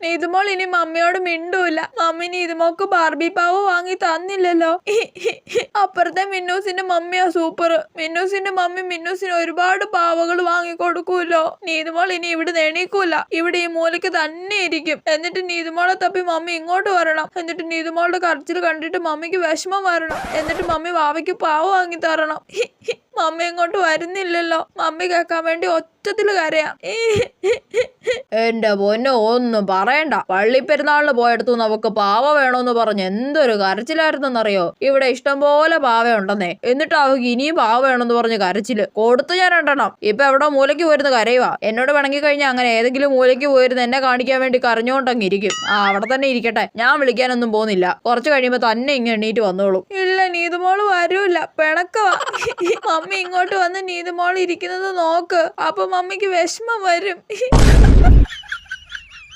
നീതുമോൾ ഇനി മമ്മിയോട് മിണ്ടൂല. Mummy നീതുമോക്ക് Barbie പാവ വാങ്ങി തന്നില്ലല്ലോ. അപ്പുറത്തെ മിന്നൂസിന്റെ മമ്മിയാ സൂപ്പർ. മിന്നൂസിന്റെ മമ്മി മിന്നൂസിന് ഒരുപാട് പാവകൾ വാങ്ങി കൊടുക്കൂല്ലോ. നീതുമോൾ ഇനി ഇവിടെ എണീക്കൂല. ഇവിടെ ഈ മൂലയ്ക്ക് തന്നെ ഇരിക്കും. എന്നിട്ട് നീതുമോളെ തപ്പി മമ്മി ഇങ്ങോട്ട് വരണം. എന്നിട്ട് നീതുമോളുടെ കരച്ചിൽ കണ്ടിട്ട് മമ്മിക്ക് വിഷമം വരണം. എന്നിട്ട് മമ്മി വാവയ്ക്ക് പാവ വാങ്ങി തരണം. മമ്മി ഇങ്ങോട്ട് വരുന്നില്ലല്ലോ. മമ്മി കേൾക്കാൻ വേണ്ടി ഒച്ചത്തില് കരയാം. എന്റെ പൊന്നോ ഒന്നും പറയണ്ട. പള്ളിപ്പെരുന്നാളിന് പോയെടുത്തു നമുക്ക് പാവ വേണോന്ന് പറഞ്ഞ് എന്തൊരു കരച്ചിലായിരുന്നെന്നറിയോ. ഇവിടെ ഇഷ്ടംപോലെ പാവ ഉണ്ടെന്നേ. എന്നിട്ട് അവക്ക് ഇനിയും പാവ വേണമെന്ന് പറഞ്ഞ് കരച്ചില് കൊടുത്തു ഞാൻ 2 ഇപ്പൊ എവിടെ മൂലയ്ക്ക് പോയിരുന്ന് കരയുവാ. എന്നോട് പിണങ്ങി കഴിഞ്ഞാൽ അങ്ങനെ ഏതെങ്കിലും മൂലയ്ക്ക് പോയിരുന്ന് എന്നെ കാണിക്കാൻ വേണ്ടി കരഞ്ഞോണ്ടങ്ങ് ഇരിക്കും. അവിടെ തന്നെ ഇരിക്കട്ടെ. ഞാൻ വിളിക്കാനൊന്നും പോകുന്നില്ല. കുറച്ച് കഴിയുമ്പോ തന്നെ ഇങ്ങ് എണ്ണീറ്റ് വന്നോളൂ. ഇല്ല നീതുമോള് വരൂല. പിണക്കവാ. മമ്മി ഇങ്ങോട്ട് വന്ന് നീതുമോൾ ഇരിക്കുന്നത് നോക്ക്. അപ്പൊ മമ്മിക്ക് വിഷമം വരും.